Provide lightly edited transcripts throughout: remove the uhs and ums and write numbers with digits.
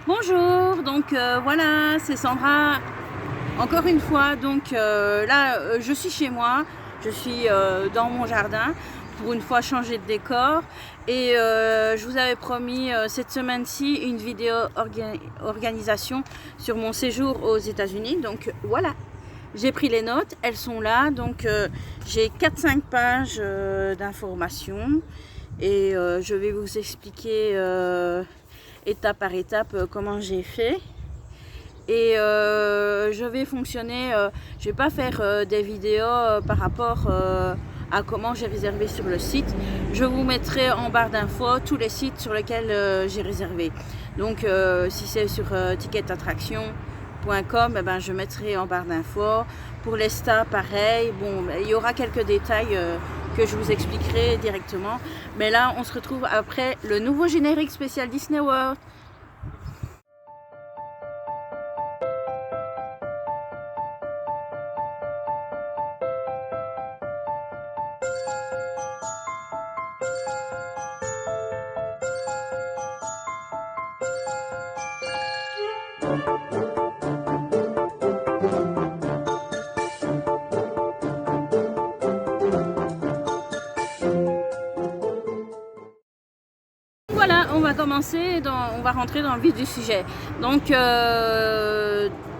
Bonjour, donc voilà, c'est Sandra, encore une fois. Donc là, je suis chez moi, je suis dans mon jardin, pour une fois changer de décor. Et je vous avais promis cette semaine-ci une vidéo organisation sur mon séjour aux États-Unis. Donc voilà, j'ai pris les notes, elles sont là. Donc j'ai 4-5 pages d'informations et je vais vous expliquer étape par étape comment j'ai fait. Et je vais fonctionner, je vais pas faire des vidéos par rapport à comment j'ai réservé sur le site. Je vous mettrai en barre d'infos tous les sites sur lesquels j'ai réservé. Donc si c'est sur tickettattraction.com, eh ben, je mettrai en barre d'infos. Pour l'ESTA, pareil. Bon, il y aura quelques détails que je vous expliquerai directement. Mais là, on se retrouve après le nouveau générique spécial Disney World. Voilà, on va commencer, on va rentrer dans le vif du sujet. Donc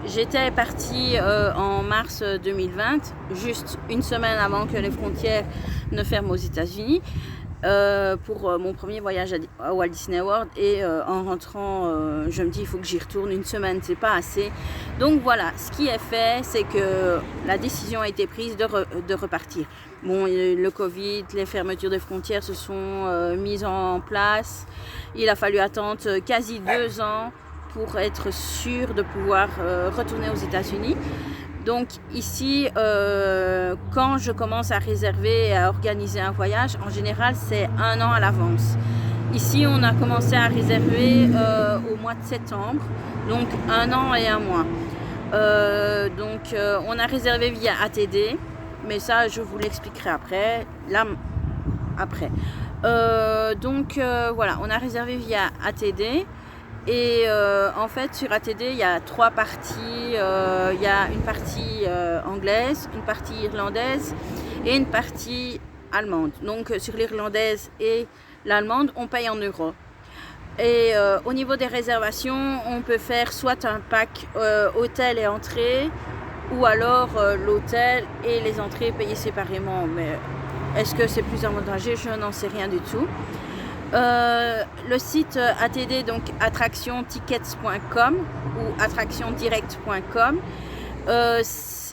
j'étais partie en mars 2020, juste une semaine avant que les frontières ne ferment aux États-Unis, pour mon premier voyage à Walt Disney World. Et en rentrant, je me dis il faut que j'y retourne. Une semaine, c'est pas assez. Donc voilà, ce qui est fait, c'est que la décision a été prise de repartir. Bon, le Covid, les fermetures des frontières se sont mises en place. Il a fallu attendre quasi 2 ans pour être sûr de pouvoir retourner aux États-Unis. Donc ici, quand je commence à réserver et à organiser un voyage, en général, c'est 1 an à l'avance. Ici, on a commencé à réserver au mois de septembre, donc 1 an et 1 mois. On a réservé via ATD, mais ça, je vous l'expliquerai après. Là, après. Voilà, on a réservé via ATD. Et en fait, sur ATD, il y a 3 parties. Il y a une partie anglaise, une partie irlandaise et une partie allemande. Donc, sur l'irlandaise et l'allemande, on paye en euros. Et au niveau des réservations, on peut faire soit un pack hôtel et entrée, ou alors l'hôtel et les entrées payées séparément. Mais est-ce que c'est plus avantageux? Je n'en sais rien du tout. Le site ATD, donc attractiontickets.com ou attractiondirect.com.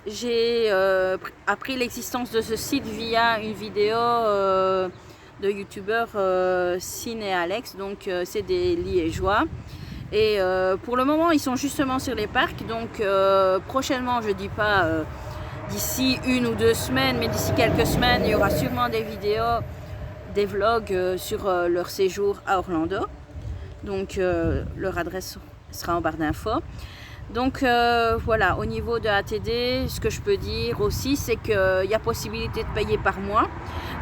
J'ai appris l'existence de ce site via une vidéo de youtubeurs Cine et Alex, donc c'est des Liégeois. Et pour le moment, ils sont justement sur les parcs. Donc prochainement, je dis pas d'ici 1 ou 2 semaines, mais d'ici quelques semaines, il y aura sûrement des vidéos, des vlogs sur leur séjour à Orlando. Donc leur adresse sera en barre d'infos. Donc voilà, au niveau de ATD, ce que je peux dire aussi, c'est qu'il y a possibilité de payer par mois.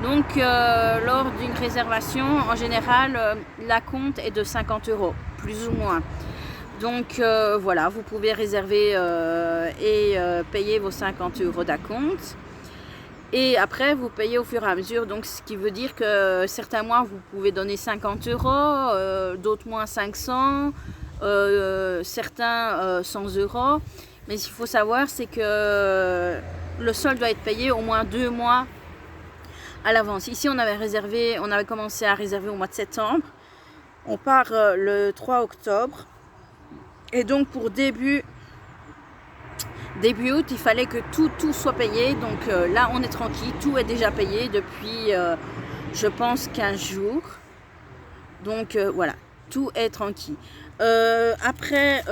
Donc lors d'une réservation, en général, l'acompte est de 50 €, plus ou moins. Donc voilà, vous pouvez réserver et payer vos 50 € d'acompte. Et après, vous payez au fur et à mesure. Donc, ce qui veut dire que certains mois, vous pouvez donner 50 €, d'autres mois 500, certains 100 €. Mais ce qu'il faut savoir, c'est que le solde doit être payé au moins 2 mois à l'avance. Ici, on avait commencé à réserver au mois de septembre. On part le 3 octobre. Et donc, pour début août, il fallait que tout soit payé. Donc là, on est tranquille. Tout est déjà payé depuis, je pense, 15 jours. Donc voilà, tout est tranquille. Après,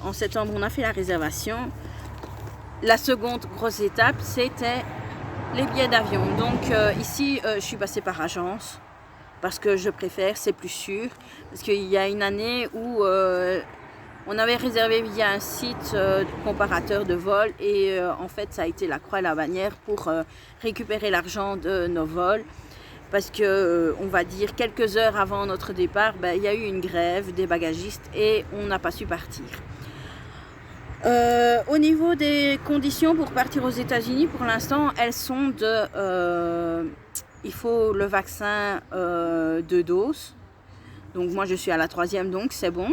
en septembre, on a fait la réservation. La seconde grosse étape, c'était les billets d'avion. Donc ici, je suis passée par agence parce que je préfère, c'est plus sûr. Parce qu'il y a une année où on avait réservé via un site comparateur de vol et en fait ça a été la croix et la bannière pour récupérer l'argent de nos vols parce que on va dire quelques heures avant notre départ, il y a eu une grève des bagagistes et on n'a pas su partir. Au niveau des conditions pour partir aux États-Unis, pour l'instant, elles sont il faut le vaccin 2 doses. Donc moi je suis à la 3e, donc c'est bon.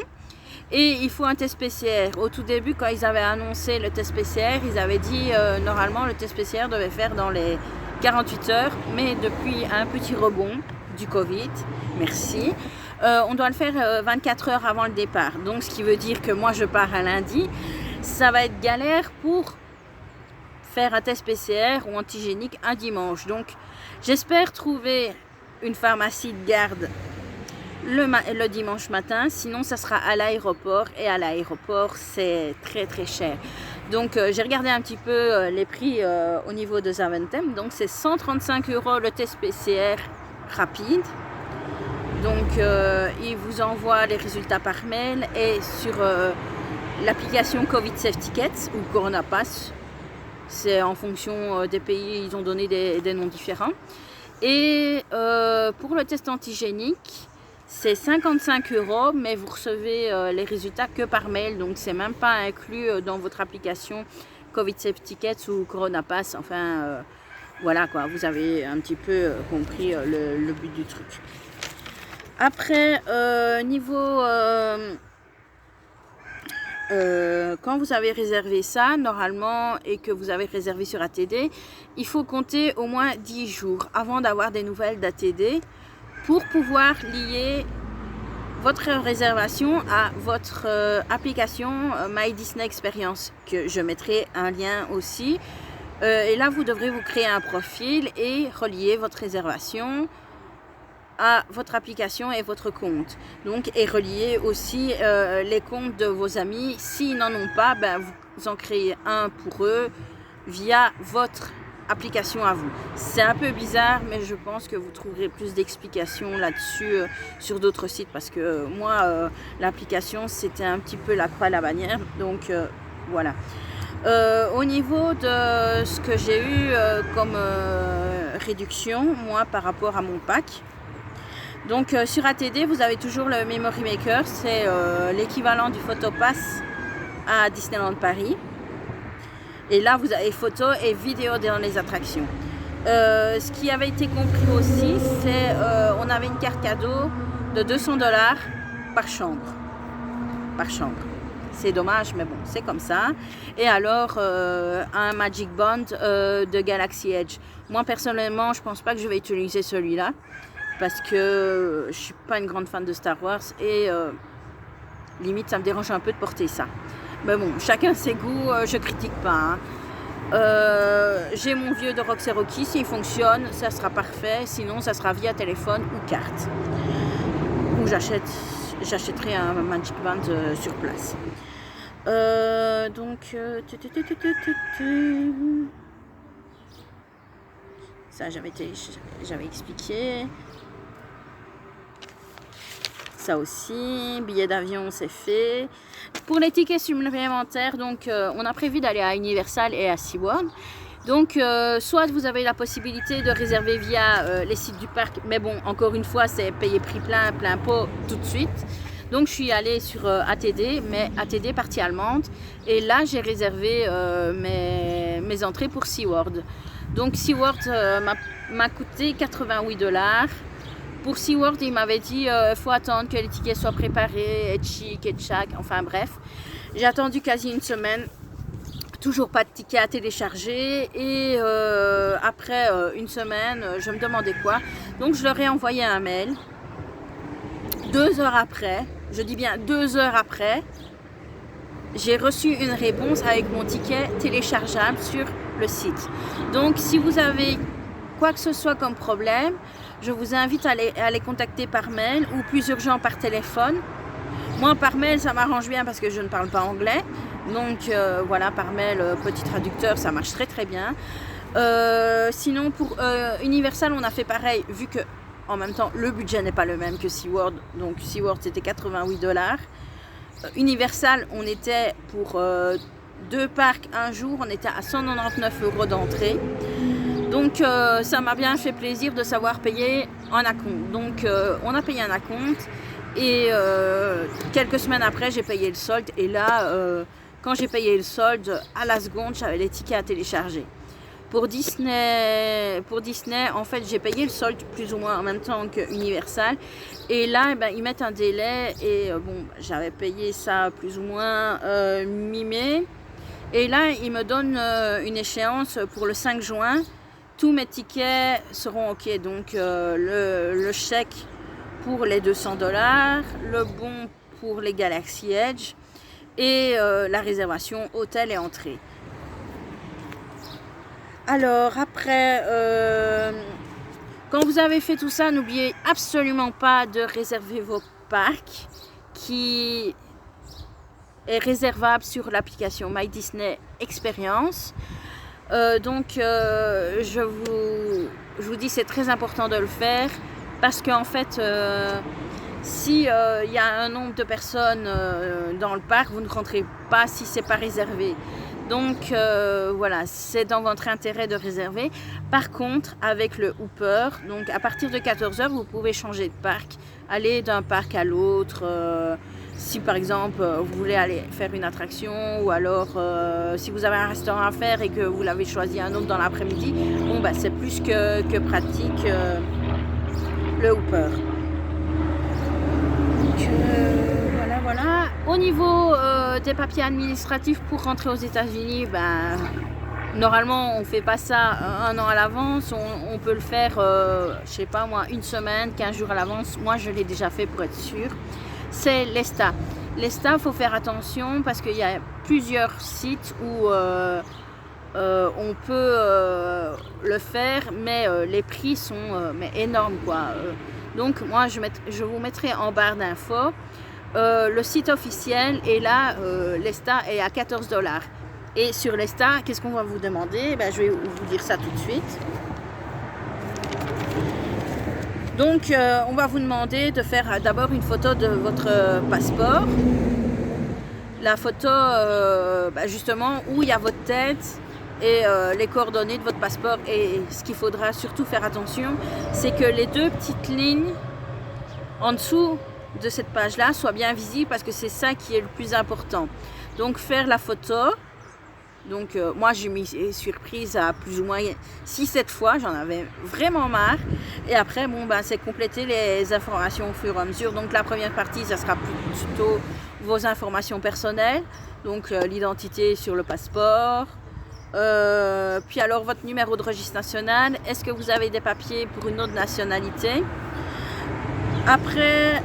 Et il faut un test PCR. Au tout début, quand ils avaient annoncé le test PCR, ils avaient dit normalement le test PCR devait faire dans les 48 heures, mais depuis un petit rebond du Covid, merci, on doit le faire 24 heures avant le départ. Donc ce qui veut dire que moi je pars un lundi, ça va être galère pour faire un test PCR ou antigénique un dimanche. Donc j'espère trouver une pharmacie de garde le dimanche matin, sinon ça sera à l'aéroport, et à l'aéroport c'est très très cher. Donc j'ai regardé un petit peu les prix au niveau de Zaventem. Donc c'est 135 € le test PCR rapide. Donc il vous envoie les résultats par mail et sur l'application Covid Safety Kits ou Corona Pass. C'est en fonction des pays, ils ont donné des noms différents. Et pour le test antigénique, c'est 55 €, mais vous recevez les résultats que par mail, donc c'est même pas inclus dans votre application Covid Safety Kits ou Corona Pass. Enfin, voilà quoi, vous avez un petit peu compris le but du truc. Après, niveau quand vous avez réservé ça, normalement, et que vous avez réservé sur ATD, il faut compter au moins 10 jours avant d'avoir des nouvelles d'ATD pour pouvoir lier votre réservation à votre application My Disney Experience, que je mettrai un lien aussi. Et là, vous devrez vous créer un profil et relier votre réservation à votre application et votre compte. Donc, et relier aussi les comptes de vos amis. S'ils n'en ont pas, vous en créez un pour eux via votre application à vous. C'est un peu bizarre, mais je pense que vous trouverez plus d'explications là-dessus sur d'autres sites, parce que moi, l'application, c'était un petit peu la croix à la bannière. Donc, voilà. Au niveau de ce que j'ai eu comme réduction, moi, par rapport à mon pack, donc sur ATD, vous avez toujours le Memory Maker, c'est l'équivalent du PhotoPass à Disneyland Paris. Et là, vous avez photos et vidéos dans les attractions. Ce qui avait été compris aussi, c'est on avait une carte cadeau de 200 $ par chambre. C'est dommage, mais bon, c'est comme ça. Et alors, un Magic Band de Galaxy Edge. Moi, personnellement, je pense pas que je vais utiliser celui-là, parce que je suis pas une grande fan de Star Wars et limite, ça me dérange un peu de porter ça. Mais bon, chacun ses goûts, je critique pas. J'ai mon vieux de Roxy Rocky, s'il fonctionne, ça sera parfait. Sinon, ça sera via téléphone ou carte. Ou j'achèterai un Magic Band sur place. Donc, ça j'avais expliqué. Ça aussi, billet d'avion c'est fait. Pour les tickets supplémentaires, donc on a prévu d'aller à Universal et à SeaWorld. Donc soit vous avez la possibilité de réserver via les sites du parc, mais bon, encore une fois, c'est payer prix plein pot tout de suite. Donc je suis allée sur ATD, mais ATD partie allemande, et là j'ai réservé mes entrées pour SeaWorld. Donc SeaWorld m'a coûté 88 $. Pour SeaWorld, il m'avait dit faut attendre que les tickets soient préparés, et chic, et tchac, enfin bref. J'ai attendu quasi une semaine, toujours pas de ticket à télécharger, et après une semaine, je me demandais quoi. Donc je leur ai envoyé un mail. 2 heures après, je dis bien 2 heures après, j'ai reçu une réponse avec mon ticket téléchargeable sur le site. Donc si vous avez quoi que ce soit comme problème, je vous invite à les contacter par mail, ou plus urgent par téléphone. Moi par mail ça m'arrange bien parce que je ne parle pas anglais, donc voilà, par mail, petit traducteur, ça marche très bien. Sinon pour Universal on a fait pareil, vu que en même temps le budget n'est pas le même que SeaWorld, donc SeaWorld c'était 88 $. Universal on était pour 2 parcs un jour, on était à 199 € d'entrée. Donc ça m'a bien fait plaisir de savoir payer en acompte. Donc on a payé un acompte et quelques semaines après j'ai payé le solde. Et là, quand j'ai payé le solde, à la seconde, j'avais les tickets à télécharger. Pour Disney, en fait, j'ai payé le solde plus ou moins en même temps que Universal. Et là, eh ben, ils mettent un délai. Et bon, j'avais payé ça plus ou moins mi-mai. Et là, ils me donnent une échéance pour le 5 juin. Tous mes tickets seront OK. Donc, le chèque pour les 200 $, le bon pour les Galaxy Edge et la réservation hôtel et entrée. Alors après, quand vous avez fait tout ça, n'oubliez absolument pas de réserver vos parcs qui est réservable sur l'application My Disney Experience. Je vous dis, c'est très important de le faire parce qu'en fait, si y a un nombre de personnes dans le parc, vous ne rentrez pas si c'est pas réservé. Donc voilà, c'est dans votre intérêt de réserver. Par contre, avec le Hopper, donc à partir de 14 h, vous pouvez changer de parc, aller d'un parc à l'autre. Si par exemple vous voulez aller faire une attraction ou alors si vous avez un restaurant à faire et que vous l'avez choisi un autre dans l'après-midi, bon bah c'est plus que pratique le Hopper. Donc voilà. Au niveau des papiers administratifs pour rentrer aux États-Unis, ben, normalement on ne fait pas ça un an à l'avance, on peut le faire, je sais pas moi, une semaine, 15 jours à l'avance. Moi je l'ai déjà fait pour être sûr. C'est l'ESTA. L'ESTA, il faut faire attention parce qu'il y a plusieurs sites où on peut le faire, mais les prix sont énormes, quoi. Donc moi, je vous mettrai en barre d'infos le site officiel et là, l'ESTA est à 14 $. Et sur l'ESTA, qu'est-ce qu'on va vous demander? Ben, je vais vous dire ça tout de suite. Donc, on va vous demander de faire d'abord une photo de votre passeport. La photo, justement, où il y a votre tête et les coordonnées de votre passeport. Et ce qu'il faudra surtout faire attention, c'est que les deux petites lignes en dessous de cette page-là soient bien visibles parce que c'est ça qui est le plus important. Donc, faire la photo. Donc moi j'ai mis surprise à plus ou moins 6-7 fois, j'en avais vraiment marre. Et après bon ben c'est compléter les informations au fur et à mesure. Donc la première partie ça sera plutôt vos informations personnelles, donc l'identité sur le passeport, puis alors votre numéro de registre national, est-ce que vous avez des papiers pour une autre nationalité. Après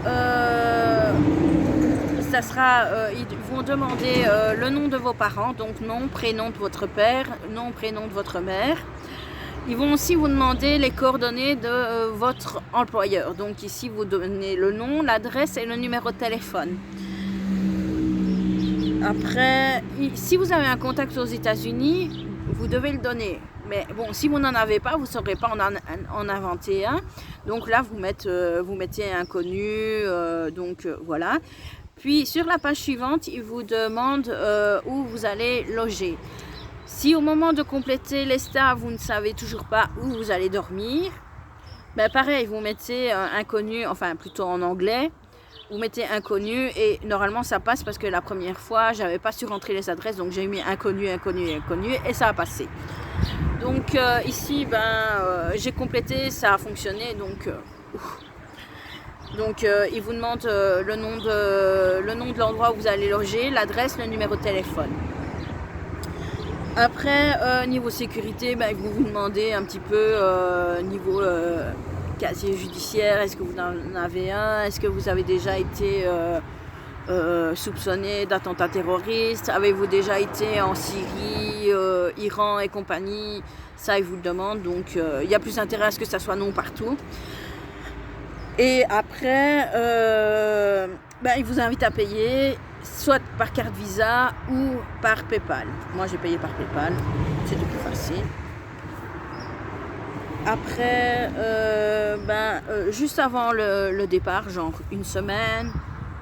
ça sera, ils vont demander le nom de vos parents, donc nom, prénom de votre père, nom, prénom de votre mère. Ils vont aussi vous demander les coordonnées de votre employeur. Donc ici, vous donnez le nom, l'adresse et le numéro de téléphone. Après, si vous avez un contact aux États-Unis, vous devez le donner. Mais bon, si vous n'en avez pas, vous ne saurez pas en inventer un. Donc là, vous mettez inconnu, voilà. Puis sur la page suivante, il vous demande où vous allez loger. Si au moment de compléter l'ESTA, vous ne savez toujours pas où vous allez dormir, ben pareil, vous mettez inconnu, enfin plutôt en anglais, vous mettez inconnu et normalement ça passe parce que la première fois, j'avais pas su rentrer les adresses, donc j'ai mis inconnu et ça a passé. Donc ici, j'ai complété, ça a fonctionné, donc... Donc il vous demande le nom de l'endroit où vous allez loger, l'adresse, le numéro de téléphone. Après, niveau sécurité, ils vont vous demander un petit peu niveau casier judiciaire, est-ce que vous en avez un, est-ce que vous avez déjà été soupçonné d'attentat terroriste, avez-vous déjà été en Syrie, Iran et compagnie, ça ils vous le demandent, donc il y a plus intérêt à ce que ça soit non partout. Et après, il vous invite à payer soit par carte Visa ou par PayPal. Moi, j'ai payé par PayPal, c'était plus facile. Après, juste avant le départ, genre une semaine,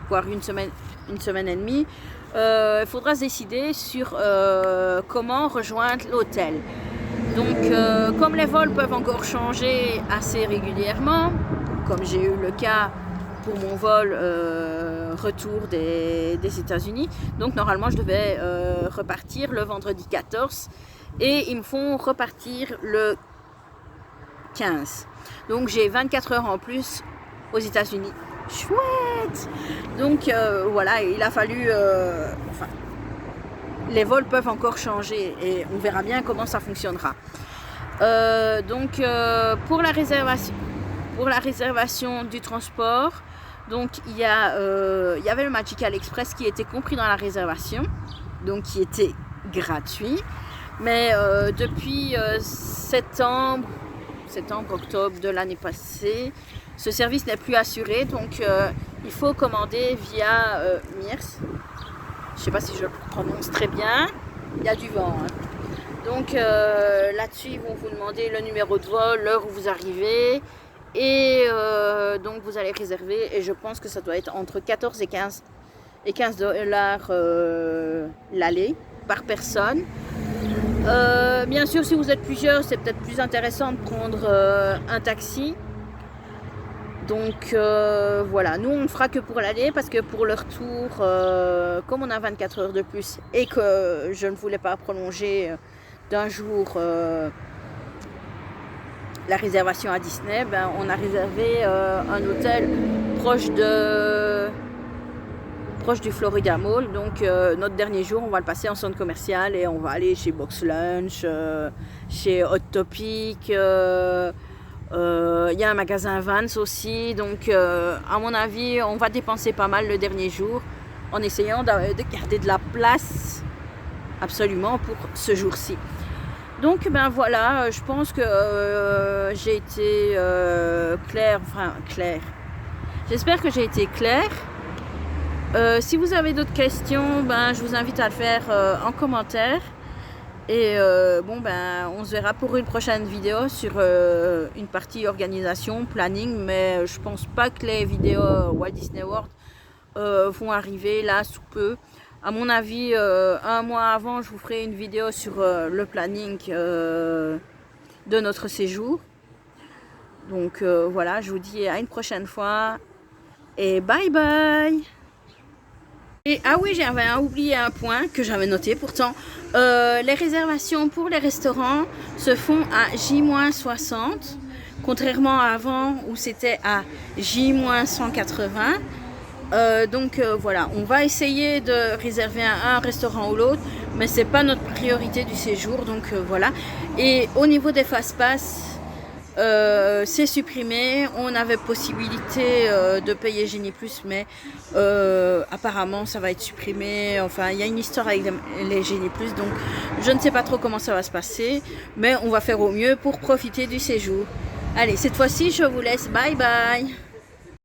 voire une semaine et demie, il faudra se décider sur comment rejoindre l'hôtel. Donc comme les vols peuvent encore changer assez régulièrement, comme j'ai eu le cas pour mon vol retour des États-Unis, donc normalement je devais repartir le vendredi 14 et ils me font repartir le 15. Donc j'ai 24 heures en plus aux États-Unis. Chouette! Donc voilà, il a fallu... enfin, les vols peuvent encore changer et on verra bien comment ça fonctionnera. Donc pour la réservation du transport, donc il y avait le Magical Express qui était compris dans la réservation, donc qui était gratuit. Mais depuis septembre, octobre de l'année passée, ce service n'est plus assuré, donc il faut commander via Mears. Je ne sais pas si je le prononce très bien, il y a du vent. Hein. Donc là-dessus, ils vont vous demander le numéro de vol, l'heure où vous arrivez, et donc vous allez réserver, et je pense que ça doit être entre 14 et 15 dollars l'aller par personne. Bien sûr, si vous êtes plusieurs, c'est peut-être plus intéressant de prendre un taxi. Donc voilà, nous on ne fera que pour l'aller parce que pour le retour, comme on a 24 heures de plus et que je ne voulais pas prolonger d'un jour la réservation à Disney, ben, on a réservé un hôtel proche du Florida Mall. Donc notre dernier jour, on va le passer en centre commercial et on va aller chez Box Lunch, chez Hot Topic. Il y a un magasin Vans aussi, donc à mon avis on va dépenser pas mal le dernier jour en essayant de garder de la place absolument pour ce jour-ci. Donc ben voilà, je pense que j'ai été claire. J'espère que j'ai été claire. Si vous avez d'autres questions, ben, je vous invite à le faire en commentaire. Et bon ben on se verra pour une prochaine vidéo sur une partie organisation, planning, mais je pense pas que les vidéos Walt Disney World vont arriver là sous peu. À mon avis, un mois avant, je vous ferai une vidéo sur le planning de notre séjour. Donc voilà, je vous dis à une prochaine fois et bye bye. Et ah oui, j'avais oublié un point que j'avais noté pourtant. Les réservations pour les restaurants se font à J-60, contrairement à avant où c'était à J-180. Donc voilà, on va essayer de réserver un restaurant ou l'autre, mais c'est pas notre priorité du séjour, donc voilà. Et au niveau des fast-pass, c'est supprimé. On avait possibilité de payer Genie Plus, mais apparemment ça va être supprimé. Enfin, il y a une histoire avec les Genie Plus, donc je ne sais pas trop comment ça va se passer, mais on va faire au mieux pour profiter du séjour. Allez, cette fois-ci, je vous laisse. Bye bye.